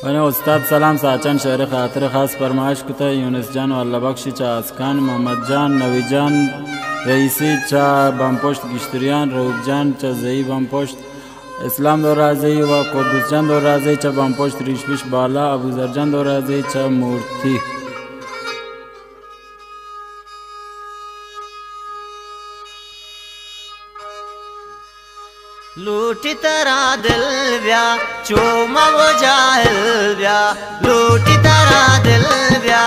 वने उस्ताद सलाम साचन शहर खातिर खास फरमाइश कुता यूनिस जान वाला बख्शी चा आसकान मोहम्मद जान नवी जान रईसी चा बमपोस्ट गिश्तरियान रूब जान चा जई बमपोस्ट इस्लाम दो राजी व कुद्दुस जान दो राजी चा बमपोस्ट रिशपिश बाला अबू जरजान दो राजी चा मूर्ति लूटी तरा दिल व्या चोमा वो जाहिल व्या लूटी तरा दिल व्या